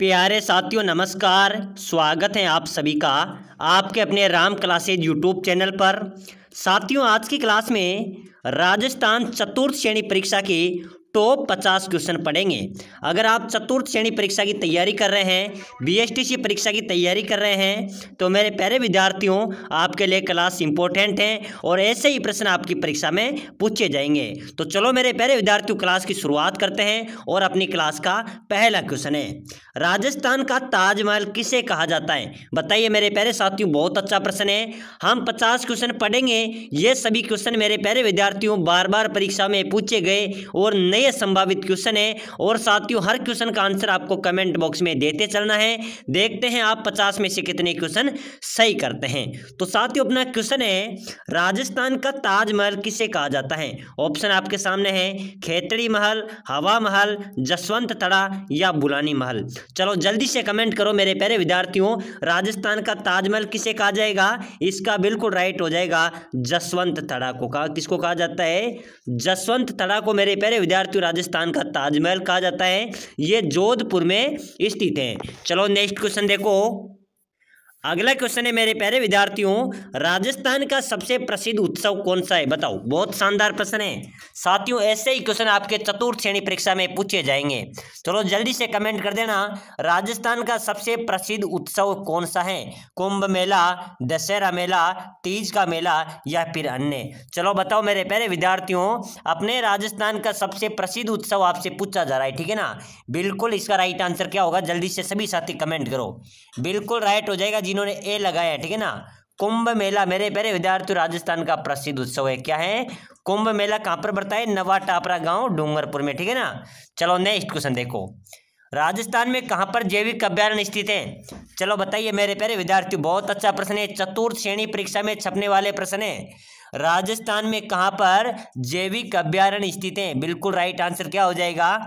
प्यारे साथियों नमस्कार। स्वागत है आप सभी का आपके अपने राम क्लासेज यूट्यूब चैनल पर। साथियों आज की क्लास में राजस्थान चतुर्थ श्रेणी परीक्षा की टॉप 50 क्वेश्चन पढ़ेंगे। अगर आप चतुर्थ श्रेणी परीक्षा की तैयारी कर रहे हैं, बीएसटीसी परीक्षा की तैयारी कर रहे हैं, तो मेरे प्यारे विद्यार्थियों आपके लिए क्लास इंपॉर्टेंट है और ऐसे ही प्रश्न आपकी परीक्षा में पूछे जाएंगे। तो चलो मेरे प्यारे विद्यार्थियों क्लास की शुरुआत करते हैं और अपनी क्लास का पहला क्वेश्चन है, राजस्थान का ताजमहल किसे कहा जाता है? बताइए मेरे प्यारे साथियों, बहुत अच्छा प्रश्न है। हम 50 क्वेश्चन पढ़ेंगे। ये सभी क्वेश्चन मेरे प्यारे विद्यार्थियों बार बार परीक्षा में पूछे गए और नए संभावित क्वेश्चन है। और साथियों हर क्वेश्चन का आंसर आपको कमेंट बॉक्स में देते चलना है। देखते हैं आप 50 में से कितने क्वेश्चन सही करते हैं। तो साथियों अपना क्वेश्चन है, राजस्थान का ताजमहल किसे कहा जाता है? ऑप्शन आपके सामने है, खेतड़ी महल, हवा महल, जसवंत तड़ा या बुलानी महल। चलो जल्दी से कमेंट करो मेरे प्यारे विद्यार्थियों, राजस्थान का ताजमहल किसे कहा जाएगा? इसका बिल्कुल राइट हो जाएगा जसवंत तड़ा को। किसको कहा जाता है? जसवंत तड़ा को मेरे प्यारे विद्यार्थियों राजस्थान का ताजमहल कहा जाता है। ये जोधपुर में स्थित है। चलो नेक्स्ट क्वेश्चन देखो। अगला क्वेश्चन है मेरे प्यारे विद्यार्थियों, राजस्थान का सबसे प्रसिद्ध उत्सव कौन सा है? बताओ। बहुत शानदार प्रश्न है साथियों, ऐसे ही क्वेश्चन आपके चतुर्थ श्रेणी परीक्षा में पूछे जाएंगे। चलो जल्दी से कमेंट कर देना, राजस्थान का सबसे प्रसिद्ध उत्सव कौन सा है? कुंभ मेला, दशहरा मेला, तीज का मेला या फिर अन्य? चलो बताओ मेरे प्यारे विद्यार्थियों, अपने राजस्थान का सबसे प्रसिद्ध उत्सव आपसे पूछा जा रहा है, ठीक है ना। बिल्कुल इसका राइट आंसर क्या होगा? जल्दी से सभी साथी कमेंट करो। बिल्कुल राइट हो जाएगा जिन्होंने ए लगाया है, ठीक है ना। कुंभ मेला मेरे प्यारे विद्यार्थियों राजस्थान का प्रसिद्ध उत्सव है। क्या है? कुंभ मेला कहां पर पड़ता है? नवा टापरा गांव डूंगरपुर में, ठीक है ना। चलो नेक्स्ट क्वेश्चन देखो, राजस्थान में कहां पर जैविक अभ्यारण्य स्थित है? चलो बताइए मेरे प्यारे विद्यार्थियों, बहुत अच्छा प्रश्न है, चतुर्थ श्रेणी परीक्षा में छपने वाले प्रश्न है। राजस्थान में कहां पर जैविक अभ्यारण्य स्थित है? बिल्कुल राइट आंसर क्या हो जाएगा?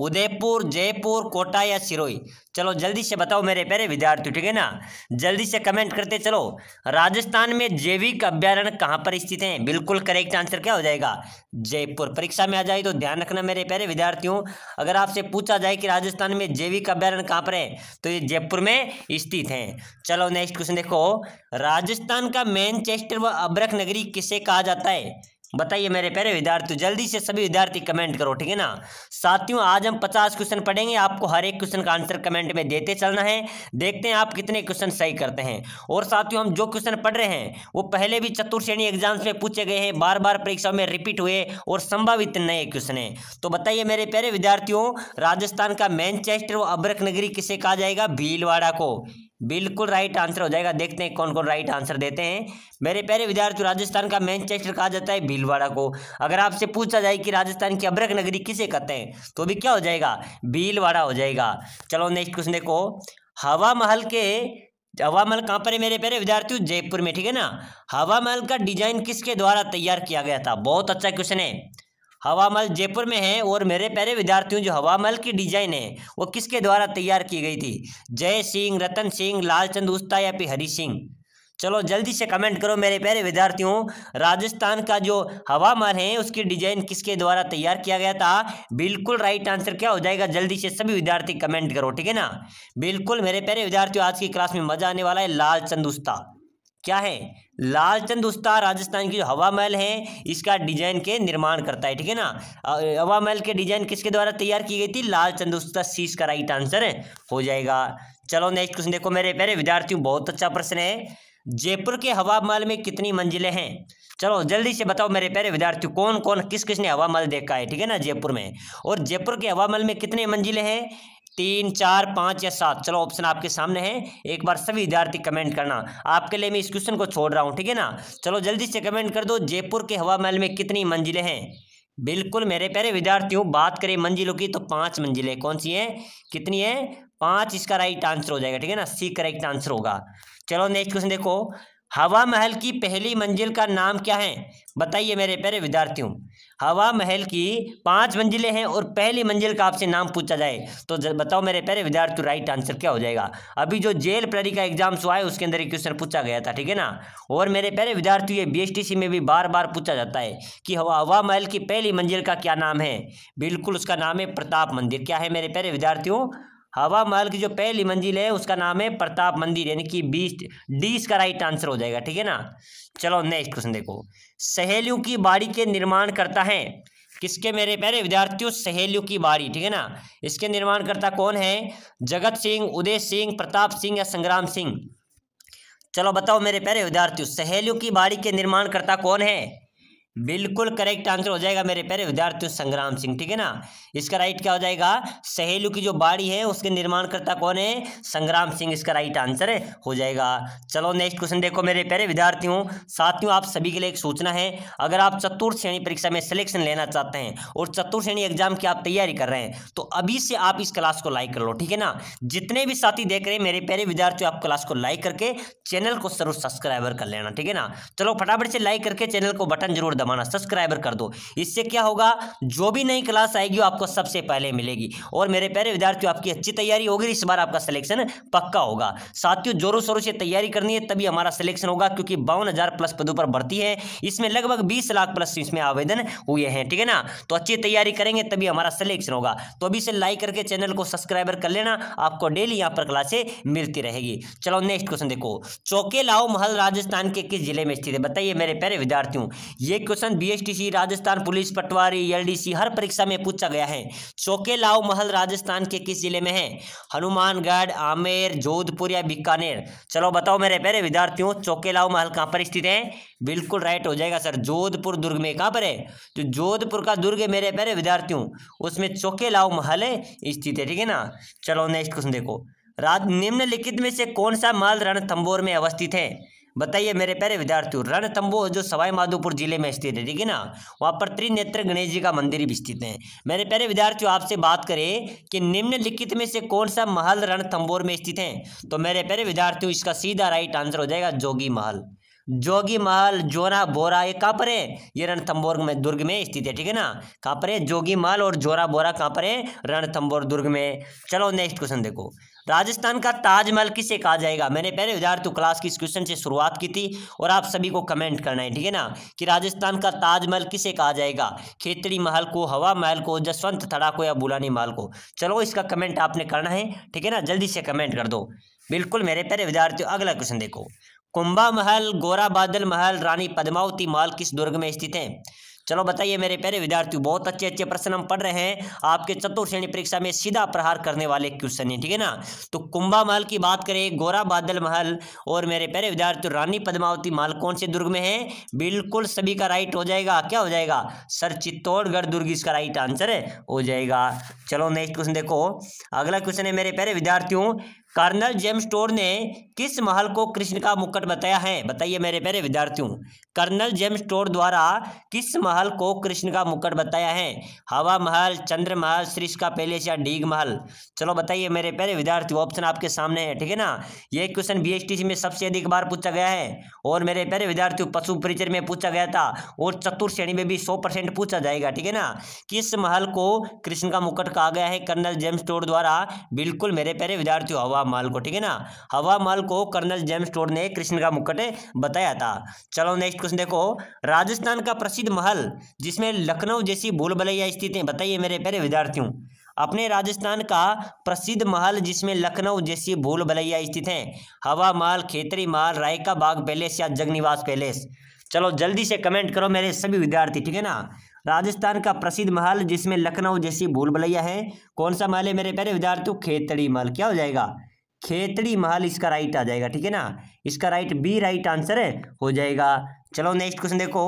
उदयपुर, जयपुर, कोटा या सिरोही? चलो जल्दी से बताओ मेरे प्यारे विद्यार्थियों, ठीक है ना। जल्दी से कमेंट करते चलो। राजस्थान में जैविक अभ्यारण्य कहां पर स्थित है? बिल्कुल करेक्ट आंसर क्या हो जाएगा? जयपुर। परीक्षा में आ जाए तो ध्यान रखना मेरे प्यारे विद्यार्थियों, अगर आपसे पूछा जाए कि राजस्थान में जैविक अभ्यारण्य कहां पर है तो ये जयपुर में स्थित है। चलो नेक्स्ट क्वेश्चन देखो, राजस्थान का मैनचेस्टर व अब्रक नगरी किसे कहा जाता है? बताइए मेरे प्यारे विद्यार्थियों, जल्दी से सभी विद्यार्थी कमेंट करो, ठीक है ना। साथियों आज हम 50 क्वेश्चन पढ़ेंगे, आपको हर एक क्वेश्चन का आंसर कमेंट में देते चलना है। देखते हैं आप कितने क्वेश्चन सही करते हैं। और साथियों हम जो क्वेश्चन पढ़ रहे हैं वो पहले भी चतुर्थ श्रेणी एग्जाम्स में पूछे गए हैं, बार बार परीक्षा में रिपीट हुए और संभावित नए क्वेश्चन है। तो बताइए मेरे प्यारे विद्यार्थियों, राजस्थान का मैनचेस्टर व अब्रक नगरी किसे कहा जाएगा? भीलवाड़ा को। बिल्कुल राइट आंसर हो जाएगा। देखते हैं कौन कौन राइट आंसर देते हैं। मेरे प्यारे विद्यार्थियों राजस्थान का मैनचेस्टर कहा जाता है भीलवाड़ा को। अगर आपसे पूछा जाए कि राजस्थान की अब्रक नगरी किसे कहते हैं तो भी क्या हो जाएगा? भीलवाड़ा हो जाएगा। चलो नेक्स्ट क्वेश्चन देखो, हवा महल कहाँ पर है मेरे प्यारे विद्यार्थियों? जयपुर में, ठीक है ना। हवा महल का डिजाइन किसके द्वारा तैयार किया गया था? बहुत अच्छा क्वेश्चन है। हवा महल जयपुर में है और मेरे प्यारे विद्यार्थियों जो हवा महल की डिजाइन है वो किसके द्वारा तैयार की गई थी? जय सिंह, रतन सिंह, लालचंद उस्ता या फिर हरि सिंह? चलो जल्दी से कमेंट करो मेरे प्यारे विद्यार्थियों, राजस्थान का जो हवा महल है उसकी डिजाइन किसके द्वारा तैयार किया गया था? बिल्कुल राइट आंसर क्या हो जाएगा? जल्दी से सभी विद्यार्थी कमेंट करो, ठीक है ना। बिल्कुल मेरे प्यारे विद्यार्थियों आज की क्लास में मजा आने वाला है। लालचंद उस्ता क्या है? लालचंद उस्ता राजस्थान की जो हवा महल है इसका डिजाइन के निर्माण करता है, ठीक है ना। हवा महल के डिजाइन किसके द्वारा तैयार की गई थी? लालचंद उस्ता। सी इसका राइट आंसर हो जाएगा। चलो नेक्स्ट क्वेश्चन देखो मेरे प्यारे विद्यार्थियों, बहुत अच्छा प्रश्न है, जयपुर के हवा महल में कितनी मंजिलें हैं? चलो जल्दी से बताओ मेरे प्यारे विद्यार्थियों, कौन कौन किस किसने हवा महल देखा है, ठीक है ना, जयपुर में। और जयपुर के हवा महल में कितने मंजिलें हैं? 3, 4, 5 या 7? चलो ऑप्शन आपके सामने है, एक बार सभी विद्यार्थी कमेंट करना। आपके लिए मैं इस क्वेश्चन को छोड़ रहा हूँ, ठीक है ना। चलो जल्दी से कमेंट कर दो, जयपुर के हवा महल में कितनी मंजिलें हैं? बिल्कुल मेरे प्यारे विद्यार्थियों बात करें मंजिलों की तो 5 मंजिलें। कौन सी है? कितनी है? 5 इसका राइट आंसर हो जाएगा, ठीक है ना। सी करेक्ट आंसर होगा। चलो नेक्स्ट क्वेश्चन देखो, हवा महल की पहली मंजिल का नाम क्या है? बताइए मेरे प्यारे विद्यार्थियों, हवा महल की 5 मंजिलें हैं और पहली मंजिल का आपसे नाम पूछा जाए तो बताओ मेरे प्यारे विद्यार्थियों राइट आंसर क्या हो जाएगा? अभी जो जेल प्रहरी का एग्जाम हुआ है उसके अंदर एक क्वेश्चन पूछा गया था, ठीक है ना। और मेरे प्यारे विद्यार्थियों ये बीएसटीसी में भी बार बार पूछा जाता है कि हवा महल की पहली मंजिल का क्या नाम है? बिल्कुल उसका नाम है प्रताप मंदिर। क्या है मेरे प्यारे विद्यार्थियों? हवा महल की जो पहली मंजिल है उसका नाम है प्रताप मंदिर, यानी कि 20D इसका राइट आंसर हो जाएगा, ठीक है ना। चलो नेक्स्ट क्वेश्चन देखो, सहेलियों की बाड़ी के निर्माण करता है किसके मेरे प्यारे विद्यार्थियों, सहेलियों की बाड़ी, ठीक है ना। इसके निर्माण करता कौन है, जगत सिंह, उदय सिंह, प्रताप सिंह या संग्राम सिंह। चलो बताओ मेरे प्यारे विद्यार्थियों, सहेलियों की बाड़ी के निर्माण करता कौन है। बिल्कुल करेक्ट आंसर हो जाएगा मेरे प्यारे विद्यार्थियों, संग्राम सिंह, ठीक है ना। इसका राइट क्या हो जाएगा, सहेलियों की जो बाड़ी है उसके निर्माण करता कौन है, संग्राम सिंह, इसका राइट आंसर हो जाएगा। चलो नेक्स्ट क्वेश्चन देखो मेरे प्यारे विद्यार्थियों, साथियों आप सभी के लिए एक सूचना है, अगर आप चतुर्थ श्रेणी परीक्षा में सिलेक्शन लेना चाहते हैं और चतुर्थ श्रेणी एग्जाम की आप तैयारी कर रहे हैं तो अभी से आप इस क्लास को लाइक कर लो, ठीक है ना। जितने भी साथी देख रहे हैं मेरे प्यारे विद्यार्थियों, आप क्लास को लाइक करके चैनल को जरूर सब्सक्राइबर कर लेना, ठीक है ना। चलो फटाफट से लाइक करके चैनल को बटन जरूर दबाना, सब्सक्राइबर कर दो। इससे क्या होगा, जो भी नई क्लास आएगी आपको सबसे पहले मिलेगी। और मेरे प्यारे विद्यार्थियों आपकी अच्छी तैयारी होगी, इस बार आपका सिलेक्शन पक्का होगा। साथियों जोरों शोरों से तैयारी करनी है तभी हमारा सिलेक्शन होगा, क्योंकि 52,000 प्लस पदों पर भर्ती है, इसमें लगभग 20 लाख प्लस इसमें आवेदन हुए हैं, ठीक है ना। तो अच्छी तैयारी करेंगे तभी हमारा सिलेक्शन होगा। तो अभी से लाइक करके चैनल को सब्सक्राइबर कर लेना, आपको डेली यहाँ पर क्लासें मिलती रहेगी। चलो नेक्स्ट क्वेश्चन देखो, चौकेलाओ महल राजस्थान के किस जिले में स्थित है, बताइए मेरे प्यारे विद्यार्थियों। ये क्वेश्चन BSTC, राजस्थान पुलिस, पटवारी, LDC हर परीक्षा में पूछा गया है। चौकेलाओ महल राजस्थान के किस जिले में है, हनुमानगढ़, आमेर, जोधपुर या बीकानेर। चलो बताओ मेरे प्यारे विद्यार्थियों, चौकेलाओ महल कहाँ पर स्थित है, बिल्कुल राइट हो जाएगा सर, जोधपुर दुर्ग में। कहाँ पर है, तो जोधपुर का दुर्ग है मेरे प्यारे विद्यार्थियों, उसमें चौकेलाओ महल स्थित है, ठीक है ना। चलो नेक्स्ट क्वेश्चन देखो, निम्नलिखित में से कौन सा महल रणथंभौर में अवस्थित है, बताइए मेरे प्यारे विद्यार्थियों। रणथंभौर जो सवाई माधोपुर जिले में स्थित है, ठीक है ना, वहाँ पर त्रिनेत्र गणेश जी का मंदिर भी स्थित है। मेरे प्यारे विद्यार्थियों आपसे बात करें कि निम्नलिखित में से कौन सा महल रणथंभौर में स्थित है, तो मेरे प्यारे विद्यार्थियों इसका सीधा राइट आंसर हो जाएगा जोगी महल। जोगी महल, जोरा बोरा, ये कहाँ पर है, ये रणथंभौर में दुर्ग में स्थित है, ठीक है ना। कहाँ पर है, जोगी महल और जोरा बोरा कहाँ पर है, रणथंभौर दुर्ग में। चलो नेक्स्ट क्वेश्चन देखो, राजस्थान का ताजमहल किसे कहा जाएगा। मैंने पहले विद्यार्थियों क्लास की इस क्वेश्चन से शुरुआत की थी और आप सभी को कमेंट करना है, ठीक है ना, कि राजस्थान का ताजमहल किसे कहा जाएगा, खेतड़ी महल को, हवा महल को, जसवंत थड़ा को या बुलानी महल को। चलो इसका कमेंट आपने करना है, ठीक है ना, जल्दी से कमेंट कर दो। बिल्कुल मेरे प्यारे विद्यार्थियों अगला क्वेश्चन देखो, कुंभा महल, गोरा बादल महल, रानी पद्मावती महल किस दुर्ग में स्थित है। चलो बताइए मेरे प्यारे विद्यार्थियों, बहुत अच्छे अच्छे प्रश्न हम पढ़ रहे हैं, आपके चतुर्थ श्रेणी परीक्षा में सीधा प्रहार करने वाले क्वेश्चन है, ठीक है ना। तो कुंभा महल की बात करें, गोरा बादल महल और मेरे प्यारे विद्यार्थियों रानी पद्मावती महल कौन से दुर्ग में है, बिल्कुल सभी का राइट हो जाएगा, क्या हो जाएगा सर, चित्तौड़गढ़ दुर्ग इसका राइट आंसर हो जाएगा। चलो नेक्स्ट क्वेश्चन देखो, अगला क्वेश्चन है मेरे प्यारे विद्यार्थियों, कर्नल जेम्स टोड ने किस महल को कृष्ण का मुकुट बताया है, बताइए मेरे प्यारे विद्यार्थियों। कर्नल जेम्स टोड द्वारा किस महल को कृष्ण का मुकुट बताया है, हवा महल, चंद्र महल, सरिस्का पैलेस या डीग महल। चलो बताइए मेरे प्यारे विद्यार्थियों, ऑप्शन आपके सामने है, ठीक है ना। ये क्वेश्चन BSTC में सबसे अधिक बार पूछा गया है और मेरे प्यारे विद्यार्थियों पशु परिचय में पूछा गया था और चतुर्थ श्रेणी में भी 100% पूछा जाएगा, ठीक है ना। किस महल को कृष्ण का मुकुट कहा गया है कर्नल जेम्स टोड द्वारा, बिल्कुल मेरे प्यारे विद्यार्थियों हवा महल को, ठीक है ना। हवा महल को कर्नल जेम्स टोड ने कृष्ण का मुकुट बताया था। चलो नेक्स्ट क्वेश्चन देखो, राजस्थान का प्रसिद्ध महल जिसमें लखनऊ जैसी भूल भुलैया स्थित है, बताइए मेरे प्यारे विद्यार्थियों। अपने राजस्थान का प्रसिद्ध महल जिसमें लखनऊ जैसी भूल भुलैया स्थित है, हवा महल, खेतरी महल, राय का बाग पैलेस या जगनिवास पैलेस। चलो जल्दी से कमेंट करो मेरे सभी विद्यार्थी, ठीक है ना। राजस्थान का प्रसिद्ध महल जिसमें लखनऊ जैसी भूल भुलैया है, कौन सा महल है मेरे प्यारे विद्यार्थियों, खेतड़ी महल। क्या हो जाएगा, खेतड़ी महल इसका राइट आ जाएगा, ठीक है ना। इसका राइट बी राइट आंसर हो जाएगा। चलो नेक्स्ट क्वेश्चन देखो,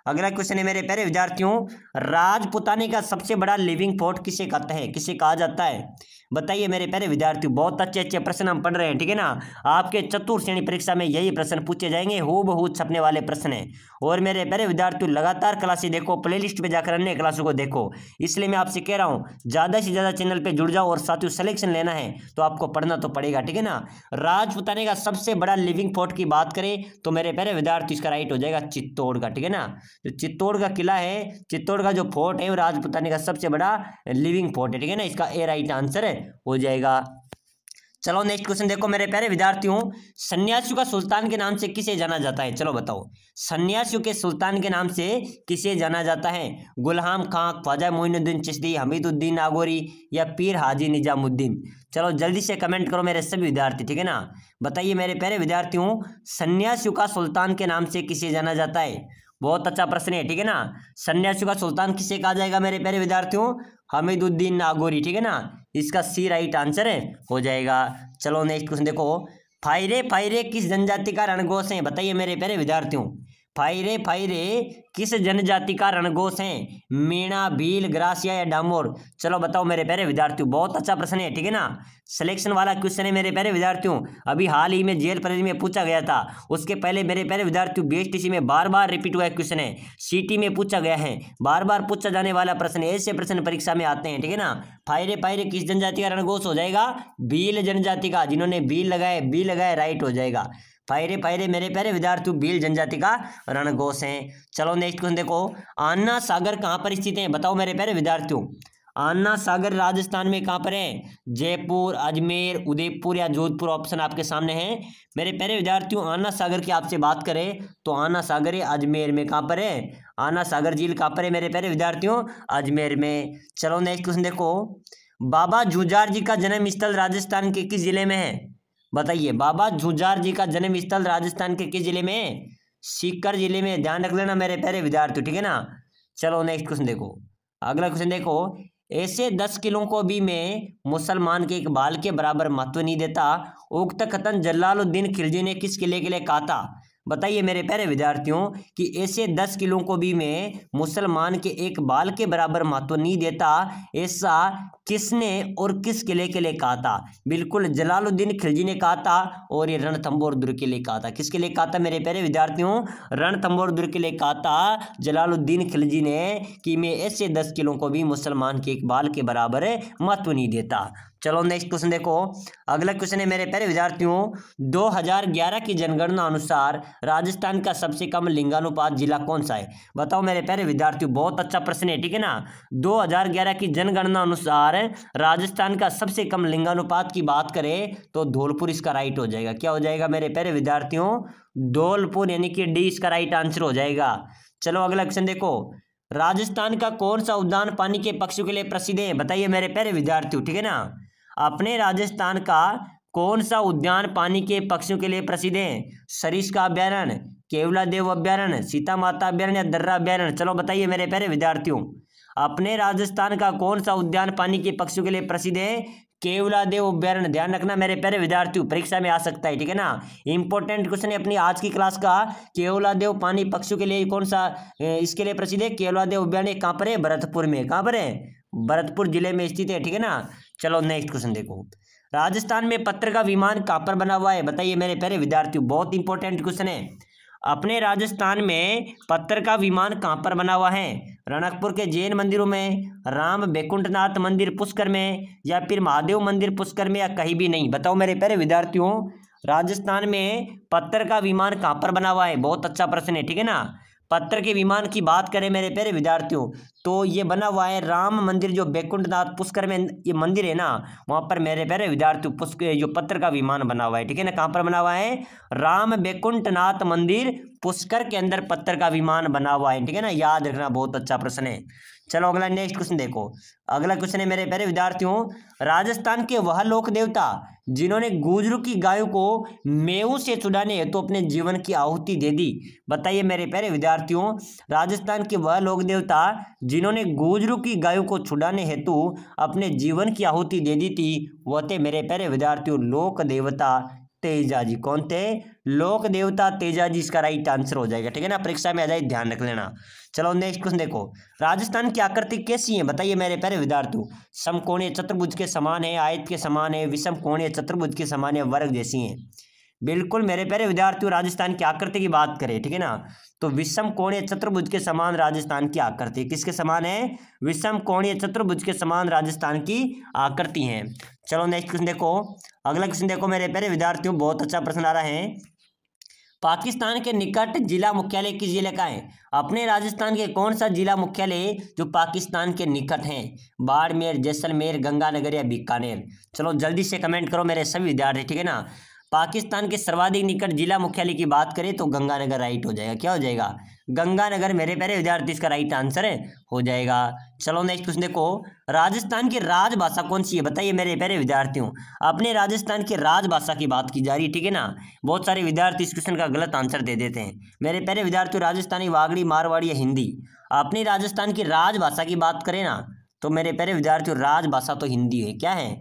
अगला क्वेश्चन है मेरे प्यारे विद्यार्थियों, राजपुताने का सबसे बड़ा लिविंग फोर्ट किसे कहते हैं, किसे कहा जाता है, बताइए मेरे प्यारे विद्यार्थियों। बहुत अच्छे अच्छे प्रश्न हम पढ़ रहे हैं, ठीक है ना। आपके चतुर्थ श्रेणी परीक्षा में यही प्रश्न पूछे जाएंगे, हूबहू छपने वाले प्रश्न है। और मेरे प्यारे विद्यार्थियों लगातार क्लासें देखो, प्लेलिस्ट पे जाकर अन्य क्लासों को देखो, इसलिए मैं आपसे कह रहा हूँ ज़्यादा से ज़्यादा चैनल पे जुड़ जाओ और साथियों सिलेक्शन लेना है तो आपको पढ़ना तो पड़ेगा, ठीक है ना। राजपुताने का सबसे बड़ा लिविंग फोर्ट की बात करें तो मेरे प्यारे विद्यार्थी इसका राइट हो जाएगा चित्तौड़ का, ठीक है ना। तो चित्तौड़ का किला है, चित्तौड़ का जो फोर्ट है वो राजपुताने का सबसे बड़ा लिविंग फोर्ट है, ठीक है ना। इसका ए राइट आंसर हो जाएगा। चलो नेक्स्ट क्वेश्चन देखो मेरे प्यारे विद्यार्थियों, सन्यासियों का सुल्तान के नाम से किसे जाना जाता है? चलो बताओ, सन्यासियों के सुल्तान के नाम से किसे जाना जाता है? गुलाम खां, ख्वाजा मोइनुद्दीन चिश्ती, हमीदुद्दीन नागौरी या पीर हाजी निजामुद्दीन? चलो जल्दी से कमेंट करो मेरे सभी विद्यार्थी, ठीक है ना। बताइए मेरे प्यारे विद्यार्थियों, सन्यासियों का सुल्तान के नाम से किसे जाना जाता है? बहुत अच्छा प्रश्न है, ठीक है ना। सन्यासियों का सुल्तान किसे कहा जाएगा मेरे प्यारे विद्यार्थियों? हमीदुद्दीन नागौरी, ठीक है ना। इसका सी राइट आंसर है हो जाएगा। चलो नेक्स्ट क्वेश्चन देखो, फायरे फायरे किस जनजाति का रणघोष है? बताइए मेरे प्यारे विद्यार्थियों, फायरे फायरे किस जनजाति का रणघोष है? मीणा, भील, ग्रासिया या डामोर? चलो बताओ मेरे प्यारे विद्यार्थियों, बहुत अच्छा प्रश्न है, ठीक है ना। सिलेक्शन वाला क्वेश्चन है मेरे प्यारे विद्यार्थियों, अभी हाल ही में जेल परीक्षा में पूछा गया था। उसके पहले मेरे प्यारे विद्यार्थियों बीएसटीसी में बार बार रिपीट हुआ क्वेश्चन है, सीटी में पूछा गया है, बार बार पूछा जाने वाला प्रश्न, ऐसे प्रश्न परीक्षा में आते हैं, ठीक है ना। फायरे फायरे किस जनजाति का रणघोष हो जाएगा? भील जनजाति का। जिन्होंने भील लगाए राइट हो जाएगा। फायरे फायरे मेरे प्यारे विद्यार्थियों भील जनजाति का रणघोष है। चलो नेक्स्ट क्वेश्चन देखो, अन्ना सागर कहाँ पर स्थित है? बताओ मेरे प्यारे विद्यार्थियों, अन्ना सागर राजस्थान में कहाँ पर है? जयपुर, अजमेर, उदयपुर या जोधपुर? ऑप्शन आपके सामने है मेरे प्यारे विद्यार्थियों। अन्ना सागर की आपसे बात करें तो अन्ना सागर है अजमेर में। कहाँ पर है? अन्ना सागर झील कहाँ पर है मेरे प्यारे विद्यार्थियों? अजमेर में। चलो नेक्स्ट क्वेश्चन देखो, बाबा झूझार जी का जन्म स्थल राजस्थान के किस जिले में है? बताइए, बाबा झूझार जी का जन्म स्थल राजस्थान के किस जिले में है? सीकर जिले में। ध्यान रख लेना मेरे प्यारे विद्यार्थियों, ठीक है ना। चलो नेक्स्ट क्वेश्चन देखो, अगला क्वेश्चन देखो, ऐसे 10 किलों को भी मैं मुसलमान के एक बाल के बराबर महत्व नहीं देता, उक्त कथन जलालुद्दीन खिलजी ने किस किले के लिए कहा था? बताइए मेरे प्यारे विद्यार्थियों कि ऐसे 10 किलों को भी मैं मुसलमान के एक बाल के बराबर महत्व नहीं देता, ऐसा किसने और किस किले के लिए कहा था? बिल्कुल जलालुद्दीन खिलजी ने कहा था, और ये रणथंभौर दुर्ग के लिए कहा था। किसके लिए कहा था मेरे प्यारे विद्यार्थियों? रणथंभौर दुर्ग के लिए कहा था जलालुद्दीन खिलजी ने कि मैं ऐसे 10 किलों को भी मुसलमान के एक बाल के बराबर महत्व नहीं देता। चलो नेक्स्ट क्वेश्चन देखो, अगला क्वेश्चन है मेरे प्यारे विद्यार्थियों, 2011 की जनगणना अनुसार राजस्थान का सबसे कम लिंगानुपात जिला कौन सा है? बताओ मेरे प्यारे विद्यार्थियों, बहुत अच्छा प्रश्न है, ठीक है ना। 2011 की जनगणना अनुसार राजस्थान का सबसे कम लिंगानुपात की बात करें तो धौलपुर इसका राइट हो जाएगा। क्या हो जाएगा मेरे प्यारे विद्यार्थियों? धौलपुर, यानी कि डी इसका राइट आंसर हो जाएगा। चलो अगला क्वेश्चन देखो, राजस्थान का कौन सा उद्यान पानी के पक्षियों के लिए प्रसिद्ध है? बताइए मेरे प्यारे विद्यार्थियों, ठीक है ना। अपने राजस्थान का कौन सा उद्यान पानी के पक्षियों के लिए प्रसिद्ध है? सरिस्का अभ्यारण्य, केवलादेव अभ्यारण्य, सीता माता अभ्यारण्य या दर्रा अभ्यारण्य? चलो बताइए मेरे प्यारे विद्यार्थियों, अपने राजस्थान का कौन सा उद्यान पानी के पक्षियों के लिए प्रसिद्ध है? केवलादेव अभ्यारण्य। ध्यान रखना मेरे प्यारे विद्यार्थियों, परीक्षा में आ सकता है, ठीक है ना। इंपॉर्टेंट क्वेश्चन है अपनी आज की क्लास का। केवलादेव पानी पक्षियों के लिए कौन सा इसके लिए प्रसिद्ध है? केवलादेव अभ्यारण्य कहाँ पर है? भरतपुर में। कहाँ पर है? भरतपुर जिले में स्थित है, ठीक है ना। चलो नेक्स्ट क्वेश्चन देखो, राजस्थान में पत्थर का विमान कहाँ पर बना हुआ है? बताइए मेरे प्यारे विद्यार्थियों, बहुत इंपॉर्टेंट क्वेश्चन है। अपने राजस्थान में पत्थर का विमान कहाँ पर बना हुआ है? रणकपुर के जैन मंदिरों में, राम बैकुंठनाथ मंदिर पुष्कर में, या फिर महादेव मंदिर पुष्कर में, या कहीं भी नहीं? बताओ मेरे प्यारे विद्यार्थियों, राजस्थान में पत्थर का विमान कहाँ पर बना हुआ है? बहुत अच्छा प्रश्न है, ठीक है ना। पत्थर के विमान की बात करें मेरे प्यारे विद्यार्थियों तो ये बना हुआ है राम मंदिर, जो बैकुंठनाथ पुष्कर में ये मंदिर है ना, वहाँ पर मेरे प्यारे विद्यार्थियों पुष्कर जो पत्थर का विमान बना हुआ है, ठीक है ना। कहाँ पर बना हुआ है? राम बैकुंठनाथ मंदिर पुष्कर के अंदर पत्थर का विमान बना हुआ है, ठीक है ना। याद रखना, बहुत अच्छा प्रश्न है। चलो अगला नेक्स्ट क्वेश्चन देखो, अगला क्वेश्चन है मेरे प्यारे विद्यार्थियों, राजस्थान के वह लोक देवता जिन्होंने गुजरू की गायों को मेऊ से छुड़ाने हेतु अपने जीवन की आहुति दे दी? बताइए मेरे प्यारे विद्यार्थियों, राजस्थान के वह लोक देवता जिन्होंने गुजरू की गायों को छुड़ाने हेतु अपने जीवन की आहुति दे दी थी, वह थे मेरे प्यारे विद्यार्थियों लोक देवता तेजाजी। कौन थे? लोक देवता तेजाजी इसका राइट आंसर हो जाएगा, ठीक है ना। परीक्षा में आ जाए, ध्यान रख लेना। चलो नेक्स्ट क्वेश्चन देखो, राजस्थान की आकृति कैसी है? बताइए मेरे प्यारे विद्यार्थियों, समकोणीय चतुर्भुज के समान है, आयत के समान है, विषम कोणीय चतुर्भुज के समान है, वर्ग जैसी है? बिल्कुल मेरे प्यारे विद्यार्थियों, राजस्थान की आकृति की बात करें, ठीक है ना, तो विषम कोणीय चतुर्भुज के समान राजस्थान की आकृति किसके समान है? विषम कोणीय चतुर्भुज के समान राजस्थान की आकृति है। चलो नेक्स्ट क्वेश्चन देखो, अगला क्वेश्चन देखो मेरे प्यारे विद्यार्थियों, बहुत अच्छा प्रश्न आ रहा है। पाकिस्तान के निकट जिला मुख्यालय किस जिले का है? अपने राजस्थान के कौन सा जिला मुख्यालय जो पाकिस्तान के निकट है? बाड़मेर, जैसलमेर, गंगानगर या बीकानेर? चलो जल्दी से कमेंट करो मेरे सभी विद्यार्थी, ठीक है ना। पाकिस्तान के सर्वाधिक निकट जिला मुख्यालय की बात करें तो गंगानगर राइट हो जाएगा। क्या हो जाएगा? गंगानगर मेरे प्यारे विद्यार्थी इसका राइट आंसर हो जाएगा। चलो नेक्स्ट क्वेश्चन देखो, राजस्थान की राजभाषा कौन सी है? बताइए मेरे प्यारे विद्यार्थियों। अपने राजस्थान की राजभाषा की बात की जा रही है, ठीक है ना। बहुत सारे विद्यार्थी इस क्वेश्चन का गलत आंसर दे देते हैं। मेरे प्यारे विद्यार्थियों, राजस्थानी, वागड़ी, मारवाड़ी या हिंदी? अपनी राजस्थान की राजभाषा की बात करें ना तो मेरे प्यारे विद्यार्थियों राजभाषा तो हिंदी है। क्या है?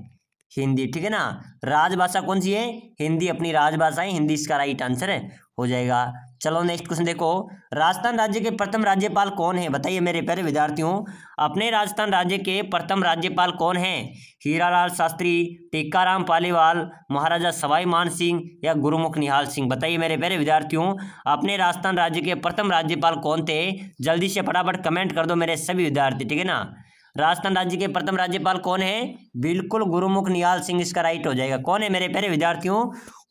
हिंदी, ठीक है ना। राजभाषा कौन सी है? हिंदी अपनी राजभाषा है, हिंदी इसका राइट आंसर हो जाएगा। चलो नेक्स्ट क्वेश्चन देखो, राजस्थान राज्य के प्रथम राज्यपाल कौन है? बताइए मेरे प्यारे विद्यार्थियों। अपने राजस्थान राज्य के प्रथम राज्यपाल कौन है? हीरालाल शास्त्री, टीकाराम पालीवाल, महाराजा सवाई मान सिंह या गुरुमुख निहाल सिंह? बताइए मेरे प्यारे विद्यार्थियों, अपने राजस्थान राज्य के प्रथम राज्यपाल कौन थे? जल्दी से फटाफट कमेंट कर दो मेरे सभी विद्यार्थी, ठीक है ना। राजस्थान राज्य के प्रथम राज्यपाल कौन है? बिल्कुल गुरुमुख निहाल सिंह इसका राइट हो जाएगा। कौन है मेरे प्यारे विद्यार्थियों?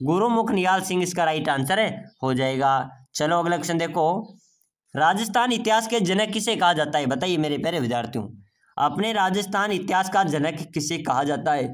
गुरुमुख निहाल सिंह इसका राइट आंसर हो जाएगा। चलो अगला क्वेश्चन देखो, राजस्थान इतिहास के जनक किसे कहा जाता है? बताइए मेरे प्यारे विद्यार्थियों, अपने राजस्थान इतिहास का जनक किसे कहा जाता है?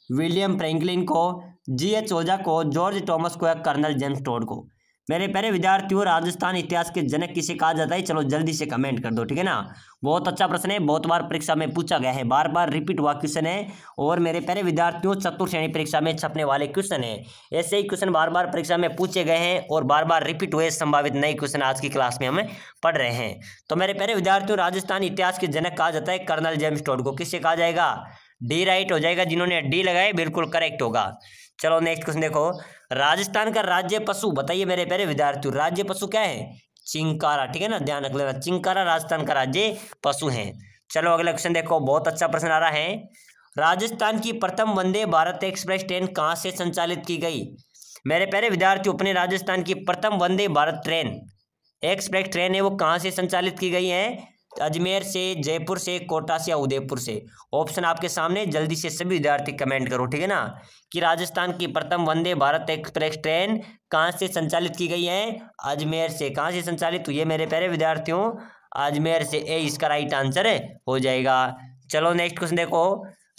विलियम फ्रैंकलिन को, G.H. ओजा को, जॉर्ज टॉमस को या कर्नल जेम्स टोड को? मेरे प्यारे विद्यार्थियों, राजस्थान इतिहास के जनक किसे कहा जाता है? चलो जल्दी से कमेंट कर दो, ठीक है ना। बहुत अच्छा प्रश्न है, बहुत बार परीक्षा में पूछा गया है, बार बार रिपीट हुआ क्वेश्चन है और मेरे प्यारे विद्यार्थियों चतुर्थ श्रेणी परीक्षा में छपने वाले क्वेश्चन है। ऐसे ही क्वेश्चन बार बार परीक्षा में पूछे गए हैं और बार बार रिपीट हुए संभावित नए क्वेश्चन आज की क्लास में हम पढ़ रहे हैं। तो मेरे प्यारे विद्यार्थियों, राजस्थान इतिहास के जनक कहा जाता है कर्नल जेम्स टोड को। किससे कहा जाएगा? डी राइट हो जाएगा। जिन्होंने डी लगाए बिल्कुल करेक्ट होगा। चलो नेक्स्ट क्वेश्चन देखो, राजस्थान का राज्य पशु? बताइए मेरे प्यारे विद्यार्थियों, राज्य पशु क्या है? चिंकारा, ठीक है ना, ध्यान रख लेना, चिंकारा राजस्थान का राज्य पशु है। चलो अगला क्वेश्चन देखो, बहुत अच्छा प्रश्न आ रहा है, राजस्थान की प्रथम वंदे भारत एक्सप्रेस ट्रेन कहाँ से संचालित की गई? मेरे प्यारे विद्यार्थियों, अपने राजस्थान की प्रथम Vande Bharat train express train है वो कहाँ से संचालित की गई है? अजमेर से, जयपुर से, कोटा से या उदयपुर से? ऑप्शन आपके सामने, जल्दी से सभी विद्यार्थी कमेंट करो, ठीक है ना, कि राजस्थान की प्रथम वंदे भारत एक्सप्रेस ट्रेन कहाँ से संचालित की गई है? अजमेर से। कहाँ से संचालित हुई है मेरे प्यारे विद्यार्थियों? अजमेर से। ए इसका राइट आंसर हो जाएगा। चलो नेक्स्ट क्वेश्चन देखो,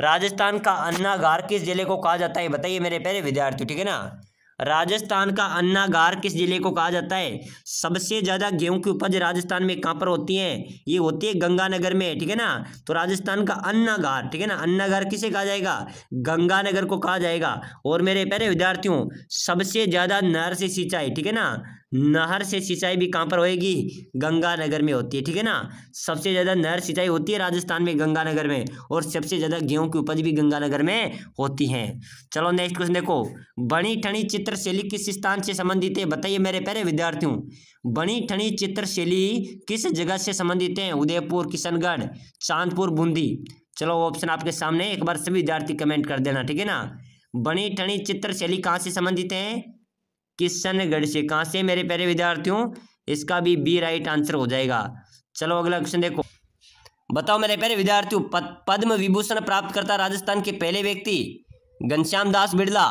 राजस्थान का अन्नागार किस जिले को कहा जाता है? बताइए मेरे प्यारे विद्यार्थियों, ठीक है ना। राजस्थान का अन्नागार किस जिले को कहा जाता है? सबसे ज्यादा गेहूं की उपज राजस्थान में कहाँ पर होती है? ये होती है गंगानगर में, ठीक है ना। तो राजस्थान का अन्नागार, ठीक है ना, अन्नागार किसे कहा जाएगा? गंगानगर को कहा जाएगा। और मेरे प्यारे विद्यार्थियों, सबसे ज्यादा नहर से सिंचाई, ठीक है ना, नहर से सिंचाई भी कहाँ पर होएगी? गंगानगर में होती है, ठीक है ना। सबसे ज्यादा नहर सिंचाई होती है राजस्थान में गंगानगर में, और सबसे ज्यादा गेहूं की उपज भी गंगानगर में होती है। चलो नेक्स्ट क्वेश्चन देखो, बनी ठनी चित्रशैली किस स्थान से संबंधित है? बताइए मेरे प्यारे विद्यार्थियों, बनी ठनी चित्रशैली किस जगह से संबंधित है? उदयपुर, किशनगढ़, चांदपुर, बूंदी? चलो ऑप्शन आपके सामने, एक बार सभी विद्यार्थी कमेंट कर देना, ठीक है ना। बनी ठनी चित्रशैली कहाँ से संबंधित है? किशनगढ़ से। कहाँ से मेरे प्यारे विद्यार्थियों? इसका भी बी राइट आंसर हो जाएगा। चलो अगला क्वेश्चन देखो, बताओ मेरे प्यारे विद्यार्थियों, पद्म विभूषण प्राप्त करता राजस्थान के पहले व्यक्ति? घनश्याम दास बिड़ला,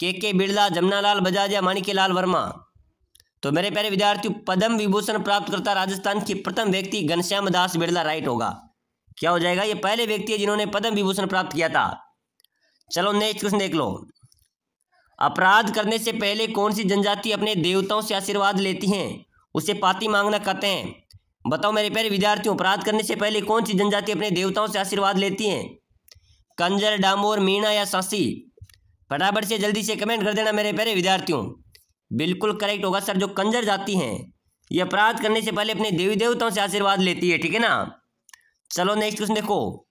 के बिड़ला, जमनालाल बजाज या माणिक्यलाल वर्मा? तो मेरे प्यारे विद्यार्थियों, पद्म विभूषण प्राप्त करता राजस्थान के प्रथम व्यक्ति घनश्याम दास बिड़ला राइट होगा। क्या हो जाएगा? ये पहले व्यक्ति है जिन्होंने पद्म विभूषण प्राप्त किया था। चलो नेक्स्ट क्वेश्चन देख लो, अपराध करने से पहले कौन सी जनजाति अपने देवताओं से आशीर्वाद लेती हैं? उसे पाती मांगना कहते हैं। बताओ मेरे प्यारे विद्यार्थियों, अपराध करने से पहले कौन सी जनजाति अपने देवताओं से आशीर्वाद लेती हैं? कंजर, डामोर, मीणा या सांसी? फटाफट से जल्दी से कमेंट कर देना मेरे प्यारे विद्यार्थियों। बिल्कुल करेक्ट होगा सर, जो कंजर जाति हैं ये अपराध करने से पहले अपने देवी देवताओं से आशीर्वाद लेती है, ठीक है ना। चलो नेक्स्ट क्वेश्चन देखो,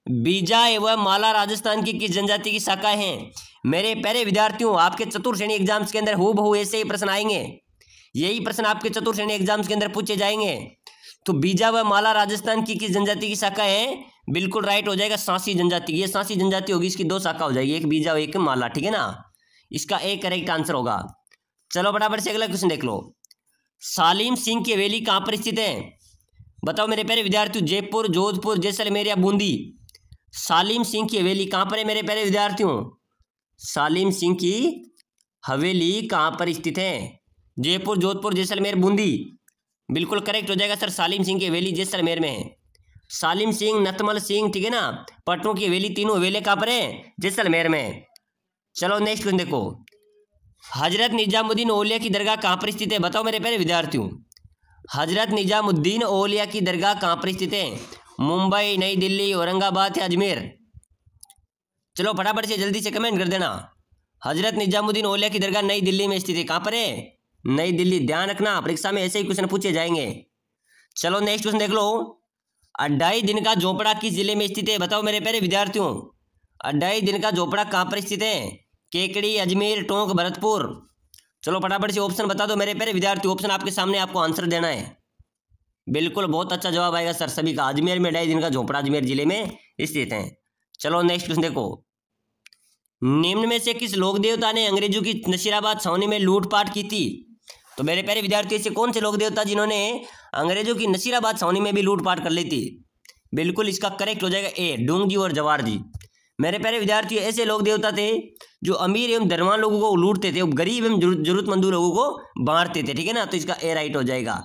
बीजा एवं माला राजस्थान की किस जनजाति की शाखा हैं? मेरे प्यारे विद्यार्थियों, आपके चतुर्थ श्रेणी एग्जाम्स के अंदर हूबहू ऐसे ही प्रश्न आएंगे, यही प्रश्न आपके चतुर्थ श्रेणी एग्जाम्स के अंदर पूछे जाएंगे। तो बीजा व माला राजस्थान की किस जनजाति की शाखा है? बिल्कुल राइट हो जाएगा, सांसी जनजाति। ये सांसी जनजाति होगी, इसकी दो शाखा हो जाएगी, एक बीजा और एक माला, ठीक है ना। इसका एक करेक्ट आंसर होगा। चलो फटाफट से अगला क्वेश्चन देख लो, सालिम सिंह की हवेली कहाँ पर स्थित है? बताओ मेरे प्यारे विद्यार्थियों, जयपुर, जोधपुर, जैसलमेर या बूंदी? सालिम सिंह की हवेली कहाँ पर है मेरे प्यारे विद्यार्थियों? सालिम सिंह की हवेली कहाँ पर स्थित है? जयपुर, जोधपुर, जैसलमेर, बूंदी। बिल्कुल करेक्ट हो जाएगा सर। सालिम सिंह की हवेली जैसलमेर में है। सालिम सिंह, नतमल सिंह, ठीक है ना, पटनों की हवेली, तीनों हवेली कहाँ पर है? जैसलमेर में। चलो नेक्स्ट क्वेश्चन देखो। हजरत निजामुद्दीन औलिया की दरगाह कहाँ पर स्थित है? बताओ मेरे प्यारे विद्यार्थियों। हजरत निजामुद्दीन औलिया की दरगाह कहाँ पर स्थित है? मुंबई, नई दिल्ली, औरंगाबाद या अजमेर? चलो फटाफट से जल्दी से कमेंट कर देना। हजरत निजामुद्दीन औलिया की दरगाह नई दिल्ली में स्थित है। कहाँ पर है? नई दिल्ली। ध्यान रखना, परीक्षा में ऐसे ही क्वेश्चन पूछे जाएंगे। चलो नेक्स्ट क्वेश्चन देख लो। अढ़ाई दिन का झोपड़ा किस जिले में स्थित है? बताओ मेरे प्यारे विद्यार्थियों। अढ़ाई दिन का झोपड़ा कहाँ पर स्थित है? केकड़ी, अजमेर, टोंक, भरतपुर? चलो फटाफट से ऑप्शन बता दो मेरे प्यारे विद्यार्थी। ऑप्शन आपके सामने, आपको आंसर देना है। बिल्कुल बहुत अच्छा जवाब आएगा सर सभी का। अजमेर में अढ़ाई दिन का झोपड़ा अजमेर जिले में स्थित है। चलो नेक्स्ट क्वेश्चन देखो। निम्न में से किस लोक देवता ने अंग्रेजों की नसीराबाद छावनी में लूटपाट की थी? तो मेरे प्यारे विद्यार्थी, ऐसे कौन से लोक देवता जिन्होंने अंग्रेजों की नसीराबाद छावनी में भी लूटपाट कर ली थी? बिल्कुल इसका करेक्ट हो जाएगा ए, डूंग जी और जवाहर जी। मेरे प्यारे विद्यार्थी, ऐसे लोक देवता थे जो अमीर एवं धनवान लोगों को लूटते थे, गरीब एवं जरूरतमंद लोगों को बांटते थे, ठीक है ना। तो इसका ए राइट हो जाएगा।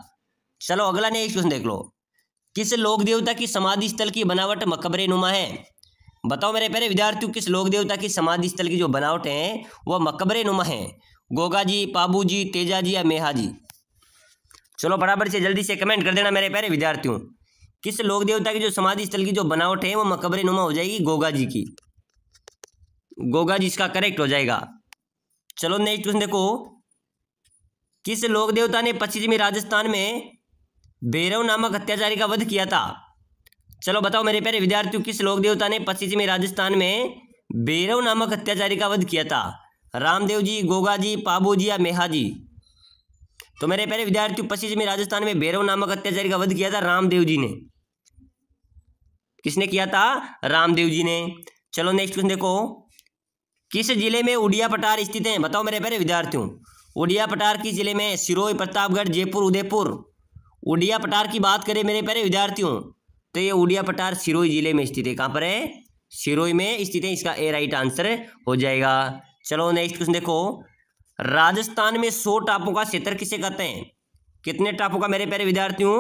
चलो अगला नेक्स्ट क्वेश्चन देख लो। किस लोक देवता की समाधि स्थल की बनावट मकबरे नुमा है? बताओ मेरे प्यारे विद्यार्थियों, किस लोक देवता की समाधि स्थल की जो बनावट है वह मकबरे नुमा है? गोगा जी, पाबू जी, तेजा जी या मेहा जी? चलो बराबर से जल्दी से कमेंट कर देना मेरे प्यारे विद्यार्थियों। किस लोक देवता की जो समाधि स्थल की जो बनावट है वो मकबरे नुमा हो जाएगी? गोगा जी की। गोगा जी इसका करेक्ट हो जाएगा। चलो नेक्स्ट क्वेश्चन देखो। किस लोक देवता ने पश्चिमी राजस्थान में भैरव नामक अत्याचारी का वध किया था? चलो बताओ मेरे प्यारे विद्यार्थियों, किस लोक देवता ने पश्चिमी राजस्थान में भैरव नामक अत्याचारी का वध किया था? रामदेव जी, गोगा जी, पाबू जी या मेहा जी? तो मेरे प्यारे विद्यार्थियों, पश्चिमी राजस्थान में भैरव नामक अत्याचारी का वध किया था रामदेव जी ने। किसने किया था? रामदेव जी ने। चलो नेक्स्ट क्वेश्चन देखो। किस जिले में उड़िया पठार स्थित है? बताओ मेरे प्यारे विद्यार्थियों। उड़िया पठार किस जिले में? सिरोही, प्रतापगढ़, जयपुर, उदयपुर? उड़िया पठार की बात करें मेरे प्यारे विद्यार्थियों तो ये उड़िया पठार सिरोही जिले में स्थित है। कहाँ पर है? सिरोही में स्थित है। इसका ए राइट आंसर हो जाएगा। चलो नेक्स्ट क्वेश्चन देखो। राजस्थान में 100 टापुओं का क्षेत्र किसे कहते हैं? कितने टापू का मेरे प्यारे विद्यार्थियों?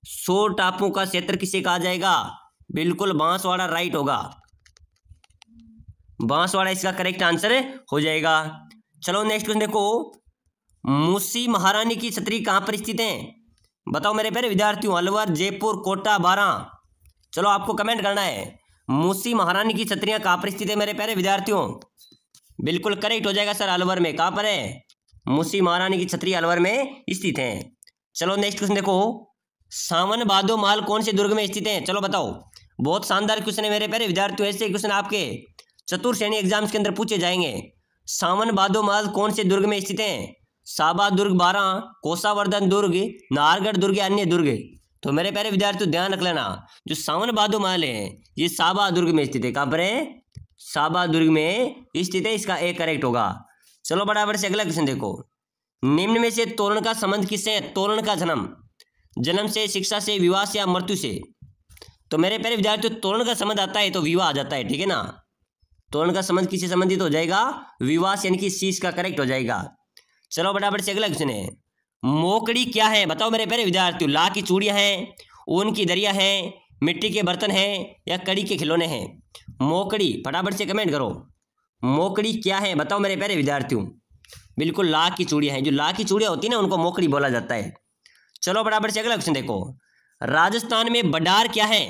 100 टापुओं का क्षेत्र किसे कहा जाएगा? बिल्कुल बांसवाड़ा राइट होगा। बांसवाड़ा इसका करेक्ट आंसर हो जाएगा। चलो नेक्स्ट क्वेश्चन देखो। मूसी महारानी की छतरी कहाँ पर स्थित है? बताओ मेरे प्यारे विद्यार्थियों। अलवर, जयपुर, कोटा, बारां? चलो आपको कमेंट करना है। मूसी महारानी की छतरियां कहाँ पर स्थित है मेरे प्यारे विद्यार्थियों? बिल्कुल करेक्ट हो जाएगा सर, अलवर में। कहाँ पर है? मूसी महारानी की छतरी अलवर में स्थित है। चलो नेक्स्ट क्वेश्चन देखो। सावन भादो महल कौन से दुर्ग में स्थित है? चलो बताओ। बहुत शानदार क्वेश्चन है मेरे प्यारे विद्यार्थियों। ऐसे क्वेश्चन आपके चतुर श्रेणी एग्जाम्स के अंदर पूछे जाएंगे। सावन भादो महल कौन से दुर्ग में स्थित है? साबा दुर्ग, बारां, कोसावर्धन दुर्ग, नाहरगढ़ दुर्ग, अन्य दुर्ग? तो मेरे प्यारे विद्यार्थियों ध्यान रख लेना, जो सावन भादो महल है ये साबा दुर्ग में स्थित है। कहाँ पर है? साबा दुर्ग में स्थित है। इसका ए करेक्ट होगा। चलो बराबर से अगला क्वेश्चन देखो। निम्न में से तोरण का संबंध किससे है? तोरण का जन्म, जन्म से, शिक्षा से, विवाह से या मृत्यु से? तो मेरे प्यारे विद्यार्थियों, तोरण का संबंध आता है तो विवाह आ जाता है, ठीक है ना। तोरण का संबंध किससे संबंधित हो जाएगा? विवाह से, यानी कि सी इसका करेक्ट हो जाएगा। चलो बराबर से अगला क्वेश्चन है। मोकड़ी क्या है? बताओ मेरे प्यारे विद्यार्थियों। ला की चूड़ियां हैं, ऊन की दरिया हैं, मिट्टी के बर्तन हैं या कड़ी के खिलौने हैं? मोकड़ी, फटाफट से कमेंट करो। मोकड़ी क्या है? बताओ मेरे प्यारे विद्यार्थियों। बिल्कुल ला की चूड़ियां हैं। जो ला की चूड़ियां होती है ना उनको मोकड़ी बोला जाता है। चलो बराबर से अगला क्वेश्चन देखो। राजस्थान में बडार क्या है?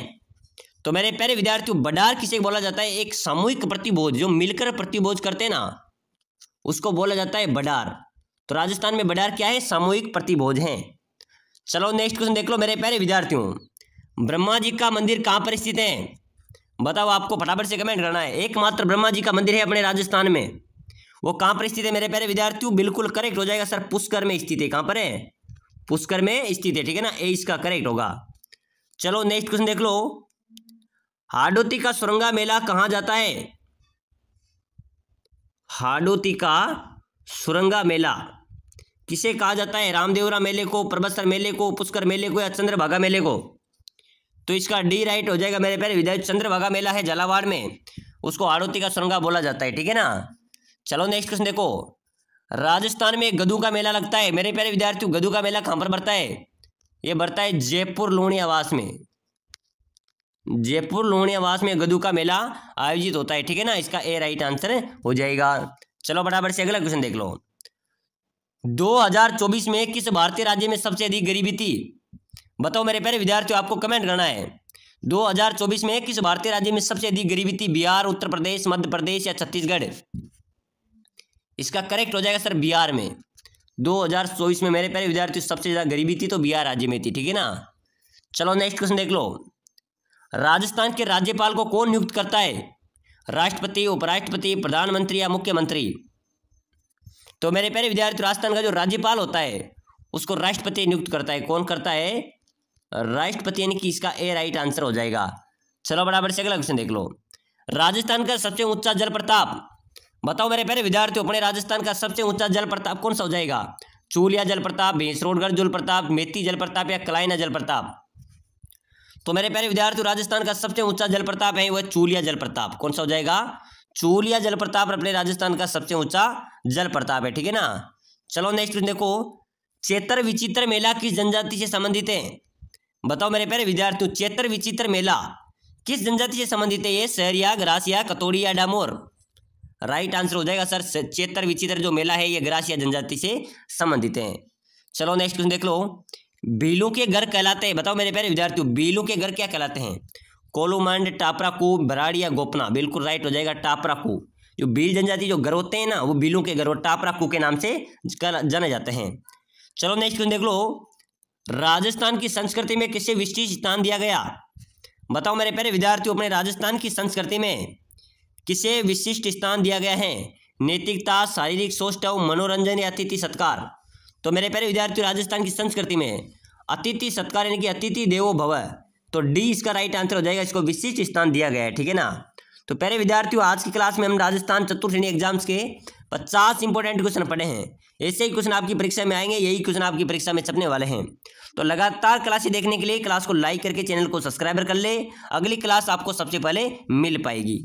तो मेरे प्यारे विद्यार्थियों, बडार किसे बोला जाता है? एक सामूहिक प्रतिभोज, जो मिलकर प्रतिभोज करते हैं ना उसको बोला जाता है बडार। तो राजस्थान में बडार क्या है? सामूहिक प्रतिभोज हैं। चलो नेक्स्ट क्वेश्चन देख लो मेरे प्यारे विद्यार्थियों। ब्रह्मा जी का मंदिर कहाँ पर स्थित है? बताओ, आपको फटाफट से कमेंट करना है। एकमात्र ब्रह्मा जी का मंदिर है अपने राजस्थान में, वो कहाँ पर स्थित है मेरे प्यारे विद्यार्थियों? बिल्कुल करेक्ट हो जाएगा सर, पुष्कर में स्थित है। कहाँ पर है? पुष्कर में स्थित है, ठीक है ना। ए इसका करेक्ट होगा। चलो नेक्स्ट क्वेश्चन देख लो। हाडोती का सुरंगा मेला कहाँ जाता है? हाडोती का सुरंगा मेला किसे कहा जाता है? रामदेवरा मेले को, प्रबसर मेले को, पुष्कर मेले को या चंद्रभागा मेले को? तो इसका डी राइट हो जाएगा मेरे प्यारे विद्यार्थी। चंद्रभागा मेला है झालावाड़ में, उसको हाडोती का सुरंगा बोला जाता है, ठीक है ना। चलो नेक्स्ट क्वेश्चन देखो। राजस्थान में गधू का मेला लगता है। मेरे प्यारे विद्यार्थियों, गधू का मेला कहाँ पर बढ़ता है? ये बढ़ता है जयपुर लोहनी आवास में। जयपुर लोहनी आवास में गधू का मेला आयोजित होता है, ठीक है ना। इसका ए राइट आंसर हो जाएगा। चलो बराबर से अगला क्वेश्चन देख लो। 2024 में किस भारतीय राज्य में सबसे अधिक गरीबी थी? बताओ मेरे प्यारे विद्यार्थियों, आपको कमेंट करना है। 2024 में किस भारतीय राज्य में सबसे अधिक गरीबी थी? बिहार, उत्तर प्रदेश, मध्य प्रदेश या छत्तीसगढ़? इसका करेक्ट हो जाएगा सर बिहार में। 2024 में मेरे प्यारे विद्यार्थियों सबसे ज्यादा गरीबी थी तो बिहार राज्य में थी, ठीक है ना। चलो नेक्स्ट क्वेश्चन देख लो। राजस्थान के राज्यपाल को कौन नियुक्त करता है? राष्ट्रपति, उपराष्ट्रपति, प्रधानमंत्री या मुख्यमंत्री? तो मेरे प्यारे विद्यार्थी, राजस्थान का जो राज्यपाल होता है उसको राष्ट्रपति नियुक्त करता है। कौन करता है? राष्ट्रपति, यानी कि इसका ए राइट आंसर हो जाएगा। चलो बराबर से अगला क्वेश्चन देख लो। राजस्थान का सबसे ऊंचा जल प्रताप? बताओ मेरे प्यारे विद्यार्थियों, अपने राजस्थान का सबसे ऊंचा जल प्रताप कौन सा हो जाएगा? चूलिया जल प्रताप, भैंसरोडगढ़ जल प्रताप, मेती जल प्रताप या कलाइना जल प्रताप? तो मेरे प्यारे विद्यार्थियों, राजस्थान का सबसे ऊंचा जल प्रताप है वह चूलिया जल प्रताप। कौन सा हो जाएगा? चूलिया जल प्रताप अपने राजस्थान का सबसे ऊंचा जल प्रताप है, ठीक है ना। चलो नेक्स्ट देखो। चेतर विचित्र मेला किस जनजाति से संबंधित है? बताओ मेरे प्यारे विद्यार्थियों, चेतर विचित्र मेला किस जनजाति से संबंधित है? ये सहरिया, ग्रासिया, कतोड़ी या डामोर? राइट आंसर हो जाएगा सर चेतर विचित्र जो मेला है ये ग्रासिया जनजाति से संबंधित है। चलो नेक्स्ट क्वेश्चन देख लो। भीलों के घर कहलाते हैं? बताओ मेरे प्यारे विद्यार्थियों, भीलों के घर क्या कहलाते हैं? कोलूमंड, टापराकू, बराड़ी या गोपना? बिल्कुल राइट हो जाएगा टापराकू। जो भील जनजाति जो घर होते हैं ना वो भीलों के घर टापराकू के नाम से जाने जाते हैं। चलो नेक्स्ट क्वेश्चन देख लो। राजस्थान की संस्कृति में किसे विशिष्ट स्थान दिया गया? बताओ मेरे प्यारे विद्यार्थियों, अपने राजस्थान की संस्कृति में किसे विशिष्ट स्थान दिया गया है? नैतिकता, शारीरिक सौष्ठव, मनोरंजन या अतिथि सत्कार? तो मेरे प्यारे विद्यार्थियों, राजस्थान की संस्कृति में अतिथि सत्कार यानी कि अतिथि देवो भव, तो डी इसका राइट आंसर हो जाएगा। इसको विशिष्ट स्थान दिया गया है, ठीक है ना। तो प्यारे विद्यार्थियों, आज की क्लास में हम राजस्थान चतुर्थ श्रेणी एग्जाम्स के 50 इंपॉर्टेंट क्वेश्चन पढ़े हैं। ऐसे ही क्वेश्चन आपकी परीक्षा में आएंगे, यही क्वेश्चन आपकी परीक्षा में छपने वाले हैं। तो लगातार क्लासें देखने के लिए क्लास को लाइक करके चैनल को सब्सक्राइब कर ले। अगली क्लास आपको सबसे पहले मिल पाएगी।